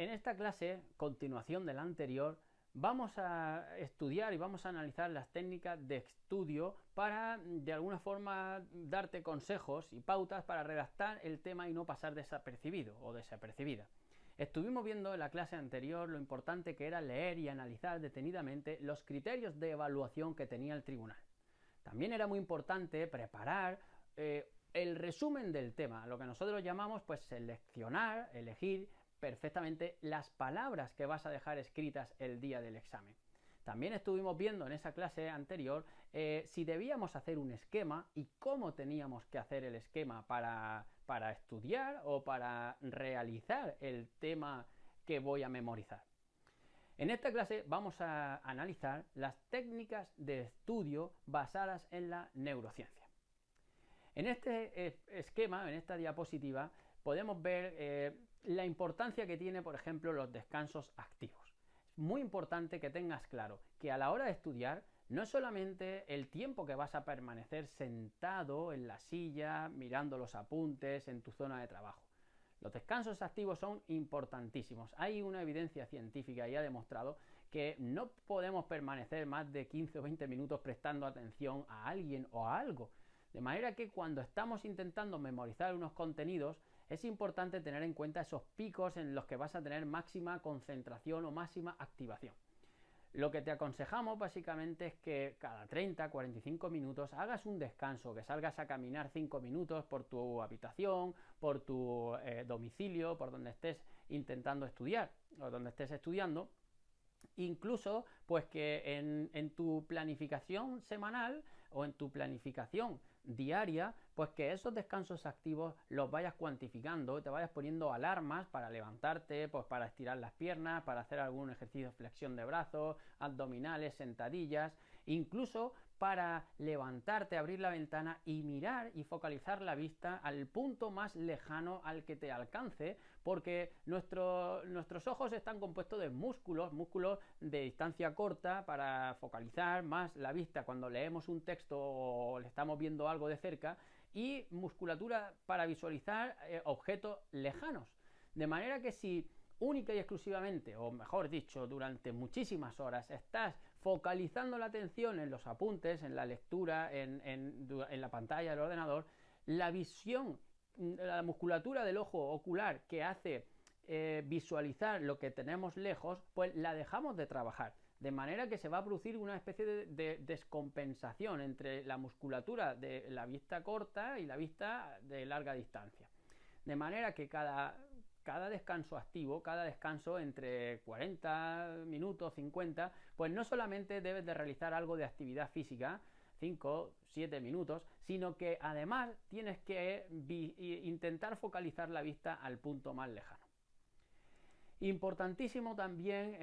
En esta clase, continuación de la anterior, vamos a estudiar y vamos a analizar las técnicas de estudio para, de alguna forma, darte consejos y pautas para redactar el tema y no pasar desapercibido o desapercibida. Estuvimos viendo en la clase anterior lo importante que era leer y analizar detenidamente los criterios de evaluación que tenía el tribunal. También era muy importante preparar el resumen del tema, lo que nosotros llamamos pues seleccionar, elegir perfectamente las palabras que vas a dejar escritas el día del examen. También estuvimos viendo en esa clase anterior si debíamos hacer un esquema y cómo teníamos que hacer el esquema para estudiar o para realizar el tema que voy a memorizar. En esta clase vamos a analizar las técnicas de estudio basadas en la neurociencia. En este esquema, en esta diapositiva, podemos ver la importancia que tiene, por ejemplo, los descansos activos. Es muy importante que tengas claro que a la hora de estudiar no es solamente el tiempo que vas a permanecer sentado en la silla, mirando los apuntes en tu zona de trabajo. Los descansos activos son importantísimos. Hay una evidencia científica y ha demostrado que no podemos permanecer más de 15 o 20 minutos prestando atención a alguien o a algo. De manera que cuando estamos intentando memorizar unos contenidos, es importante tener en cuenta esos picos en los que vas a tener máxima concentración o máxima activación. Lo que te aconsejamos básicamente es que cada 30-45 minutos hagas un descanso, que salgas a caminar 5 minutos por tu habitación, por tu domicilio, por donde estés intentando estudiar o donde estés estudiando. Incluso pues que en tu planificación semanal o en tu planificación diaria, pues que esos descansos activos los vayas cuantificando, te vayas poniendo alarmas para levantarte, pues para estirar las piernas, para hacer algún ejercicio de flexión de brazos, abdominales, sentadillas, incluso para levantarte, abrir la ventana y mirar y focalizar la vista al punto más lejano al que te alcance, porque nuestros ojos están compuestos de músculos de distancia corta para focalizar más la vista cuando leemos un texto o le estamos viendo algo de cerca, y musculatura para visualizar objetos lejanos. De manera que si única y exclusivamente, o mejor dicho, durante muchísimas horas estás focalizando la atención en los apuntes, en la lectura, en la pantalla del ordenador, la visión, la musculatura del ojo ocular que hace visualizar lo que tenemos lejos, pues la dejamos de trabajar. De manera que se va a producir una especie de descompensación entre la musculatura de la vista corta y la vista de larga distancia. De manera que cada descanso activo, cada descanso entre 40 minutos, 50, pues no solamente debes de realizar algo de actividad física, 5, 7 minutos, sino que además tienes que intentar focalizar la vista al punto más lejano. Importantísimo también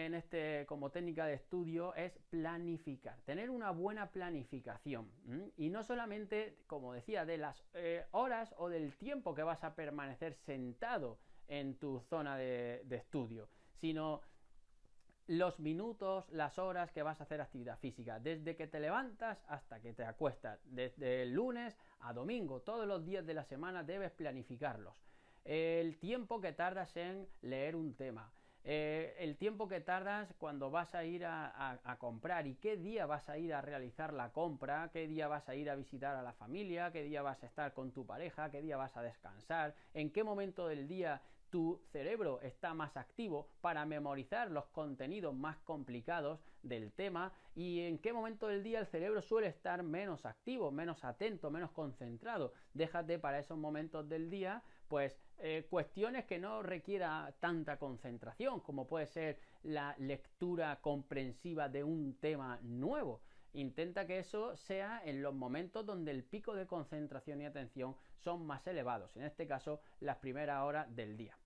como técnica de estudio es planificar, tener una buena planificación. Y no solamente, como decía, de las horas o del tiempo que vas a permanecer sentado en tu zona de estudio, sino los minutos, las horas que vas a hacer actividad física, desde que te levantas hasta que te acuestas, desde el lunes a domingo, todos los días de la semana debes planificarlos. El tiempo que tardas en leer un tema, el tiempo que tardas cuando vas a ir a comprar y qué día vas a ir a realizar la compra, qué día vas a ir a visitar a la familia, qué día vas a estar con tu pareja, qué día vas a descansar, en qué momento del día tu cerebro está más activo para memorizar los contenidos más complicados del tema y en qué momento del día el cerebro suele estar menos activo, menos atento, menos concentrado. Déjate para esos momentos del día pues cuestiones que no requiera tanta concentración, como puede ser la lectura comprensiva de un tema nuevo. Intenta que eso sea en los momentos donde el pico de concentración y atención son más elevados, en este caso las primeras horas del día.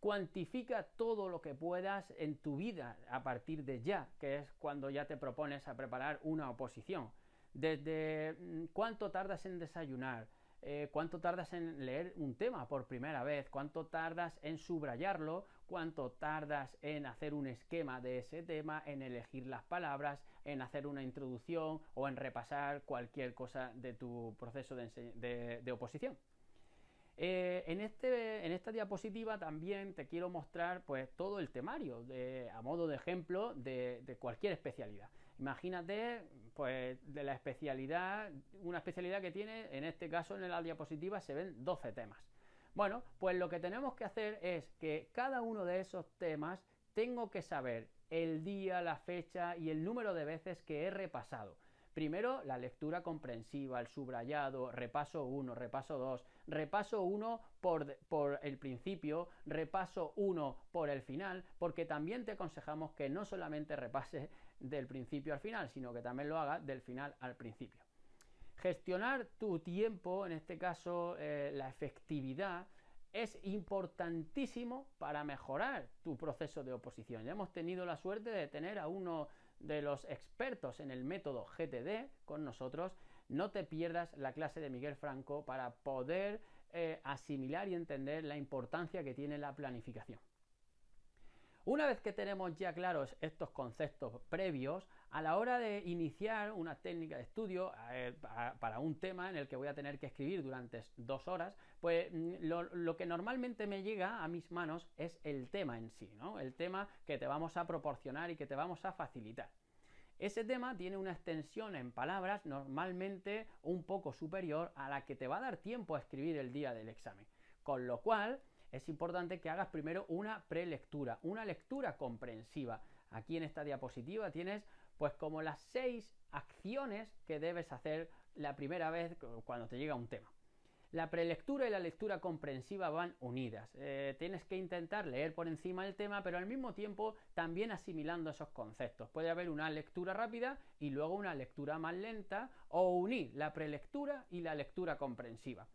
Cuantifica todo lo que puedas en tu vida a partir de ya, que es cuando ya te propones a preparar una oposición. Desde cuánto tardas en desayunar, cuánto tardas en leer un tema por primera vez, cuánto tardas en subrayarlo, cuánto tardas en hacer un esquema de ese tema, en elegir las palabras, en hacer una introducción o en repasar cualquier cosa de tu proceso de oposición. En esta diapositiva también te quiero mostrar pues todo el temario a modo de ejemplo de cualquier especialidad. Imagínate pues de la especialidad, una especialidad que tiene, en este caso en la diapositiva se ven 12 temas. Bueno, pues lo que tenemos que hacer es que cada uno de esos temas tengo que saber el día, la fecha y el número de veces que he repasado. Primero, la lectura comprensiva, el subrayado, repaso 1, repaso 2, repaso 1 por el principio, repaso 1 por el final, porque también te aconsejamos que no solamente repases del principio al final, sino que también lo hagas del final al principio. Gestionar tu tiempo, en este caso la efectividad, es importantísimo para mejorar tu proceso de oposición. Ya hemos tenido la suerte de tener a uno de los expertos en el método GTD con nosotros. No te pierdas la clase de Miguel Franco para poder asimilar y entender la importancia que tiene la planificación. Una vez que tenemos ya claros estos conceptos previos, a la hora de iniciar una técnica de estudio para un tema en el que voy a tener que escribir durante 2 horas, pues lo que normalmente me llega a mis manos es el tema en sí, ¿no? El tema que te vamos a proporcionar y que te vamos a facilitar. Ese tema tiene una extensión en palabras normalmente un poco superior a la que te va a dar tiempo a escribir el día del examen, con lo cual es importante que hagas primero una prelectura, una lectura comprensiva. Aquí en esta diapositiva tienes pues como las 6 acciones que debes hacer la primera vez cuando te llega un tema. La prelectura y la lectura comprensiva van unidas. Tienes que intentar leer por encima del tema, pero al mismo tiempo también asimilando esos conceptos. Puede haber una lectura rápida y luego una lectura más lenta, o unir la prelectura y la lectura comprensiva.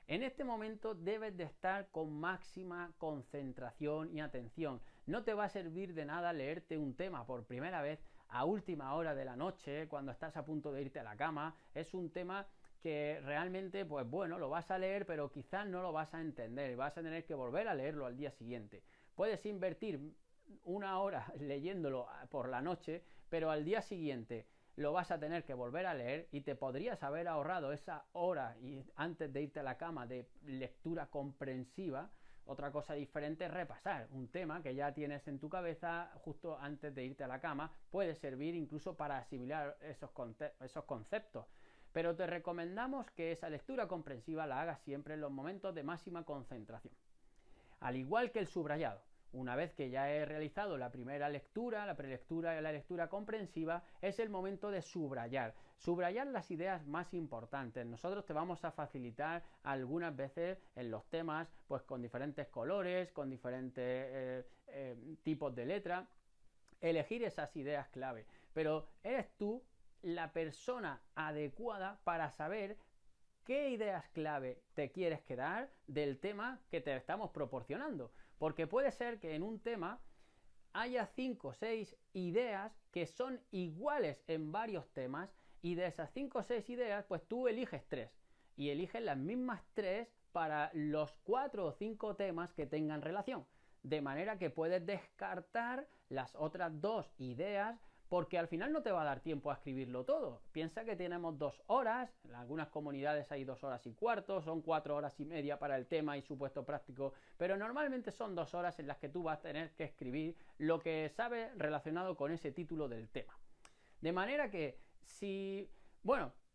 En este momento debes de estar con máxima concentración y atención. No te va a servir de nada leerte un tema por primera vez a última hora de la noche, cuando estás a punto de irte a la cama. Es un tema que realmente, pues bueno, lo vas a leer, pero quizás no lo vas a entender y vas a tener que volver a leerlo al día siguiente. Puedes invertir 1 hora leyéndolo por la noche, pero al día siguiente lo vas a tener que volver a leer y te podrías haber ahorrado esa hora antes de irte a la cama de lectura comprensiva. Otra cosa diferente es repasar un tema que ya tienes en tu cabeza justo antes de irte a la cama. Puede servir incluso para asimilar esos conceptos. Pero te recomendamos que esa lectura comprensiva la hagas siempre en los momentos de máxima concentración. Al igual que el subrayado. Una vez que ya he realizado la primera lectura, la prelectura y la lectura comprensiva, es el momento de subrayar. Subrayar las ideas más importantes. Nosotros te vamos a facilitar algunas veces en los temas, pues con diferentes colores, con diferentes tipos de letra, elegir esas ideas clave. Pero eres tú la persona adecuada para saber qué ideas clave te quieres quedar del tema que te estamos proporcionando. Porque puede ser que en un tema haya 5 o 6 ideas que son iguales en varios temas, y de esas 5 o 6 ideas, pues tú eliges 3 y eliges las mismas 3 para los 4 o 5 temas que tengan relación. De manera que puedes descartar las otras 2 ideas, porque al final no te va a dar tiempo a escribirlo todo. Piensa que tenemos 2 horas, en algunas comunidades hay 2 horas y cuarto, son 4 horas y media para el tema y supuesto práctico, pero normalmente son 2 horas en las que tú vas a tener que escribir lo que sabes relacionado con ese título del tema. De manera que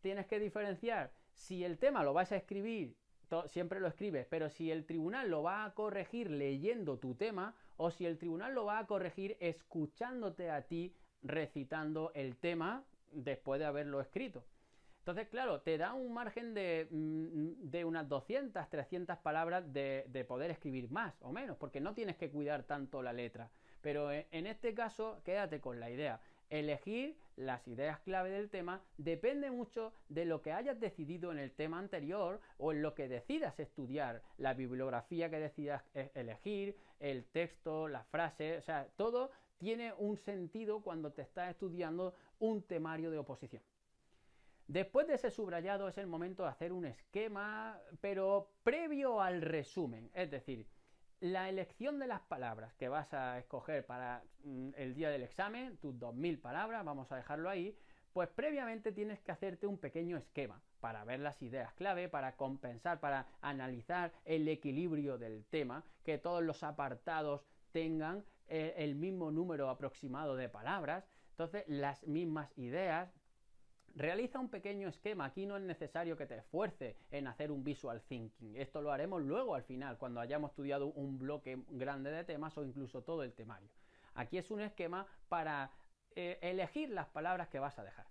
tienes que diferenciar si el tema lo vas a escribir, siempre lo escribes, pero si el tribunal lo va a corregir leyendo tu tema, o si el tribunal lo va a corregir escuchándote a ti recitando el tema después de haberlo escrito. Entonces, claro, te da un margen de unas 200, 300 palabras de poder escribir más o menos, porque no tienes que cuidar tanto la letra. Pero en este caso, quédate con la idea. Elegir las ideas clave del tema depende mucho de lo que hayas decidido en el tema anterior o en lo que decidas estudiar, la bibliografía que decidas elegir, el texto, la frase, o sea, todo tiene un sentido cuando te estás estudiando un temario de oposición. Después de ese subrayado es el momento de hacer un esquema, pero previo al resumen, es decir, la elección de las palabras que vas a escoger para el día del examen, tus 2000 palabras, vamos a dejarlo ahí, pues previamente tienes que hacerte un pequeño esquema. para ver las ideas clave, para compensar, para analizar el equilibrio del tema, que todos los apartados tengan el mismo número aproximado de palabras, entonces las mismas ideas. Realiza un pequeño esquema, aquí no es necesario que te esfuerces en hacer un visual thinking, esto lo haremos luego al final, cuando hayamos estudiado un bloque grande de temas o incluso todo el temario. Aquí es un esquema para elegir las palabras que vas a dejar.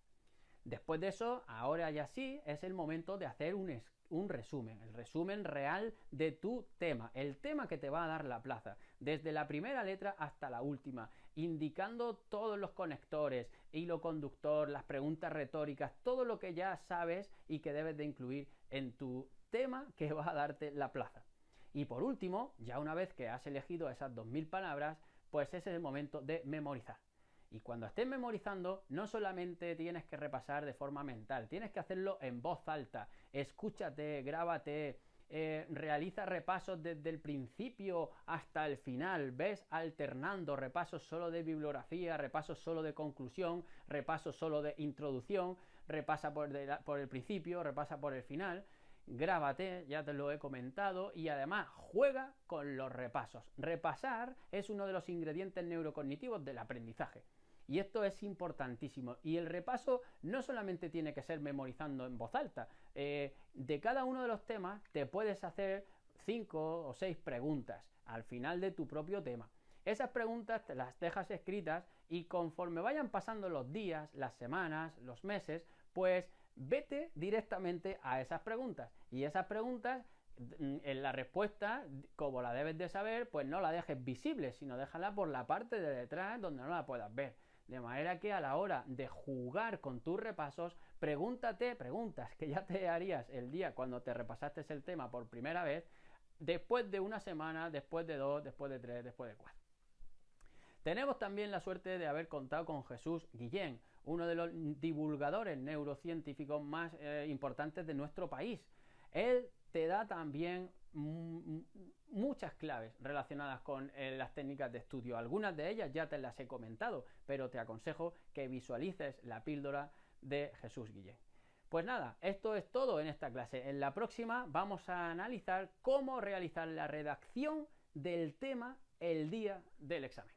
Después de eso, ahora ya sí, es el momento de hacer un resumen, el resumen real de tu tema, el tema que te va a dar la plaza, desde la primera letra hasta la última, indicando todos los conectores, hilo conductor, las preguntas retóricas, todo lo que ya sabes y que debes de incluir en tu tema que va a darte la plaza. Y por último, ya una vez que has elegido esas 2000 palabras, pues ese es el momento de memorizar. Y cuando estés memorizando, no solamente tienes que repasar de forma mental, tienes que hacerlo en voz alta. Escúchate, grábate, realiza repasos desde el principio hasta el final. Ves alternando repasos solo de bibliografía, repasos solo de conclusión, repasos solo de introducción, repasa por el principio, repasa por el final. Grábate, ya te lo he comentado, y además juega con los repasos. Repasar es uno de los ingredientes neurocognitivos del aprendizaje. Y esto es importantísimo. Y el repaso no solamente tiene que ser memorizando en voz alta. De cada uno de los temas te puedes hacer 5 o 6 preguntas al final de tu propio tema. Esas preguntas te las dejas escritas y conforme vayan pasando los días, las semanas, los meses, pues vete directamente a esas preguntas. Y esas preguntas, en la respuesta, como la debes de saber, pues no la dejes visible, sino déjala por la parte de detrás donde no la puedas ver. De manera que a la hora de jugar con tus repasos, pregúntate preguntas que ya te harías el día cuando te repasaste el tema por primera vez, después de una semana, después de 2, después de 3, después de 4. Tenemos también la suerte de haber contado con Jesús Guillén, uno de los divulgadores neurocientíficos más importantes de nuestro país. Él te da también muchas claves relacionadas con las técnicas de estudio. Algunas de ellas ya te las he comentado, pero te aconsejo que visualices la píldora de Jesús Guillén. Pues nada, esto es todo en esta clase. En la próxima vamos a analizar cómo realizar la redacción del tema el día del examen.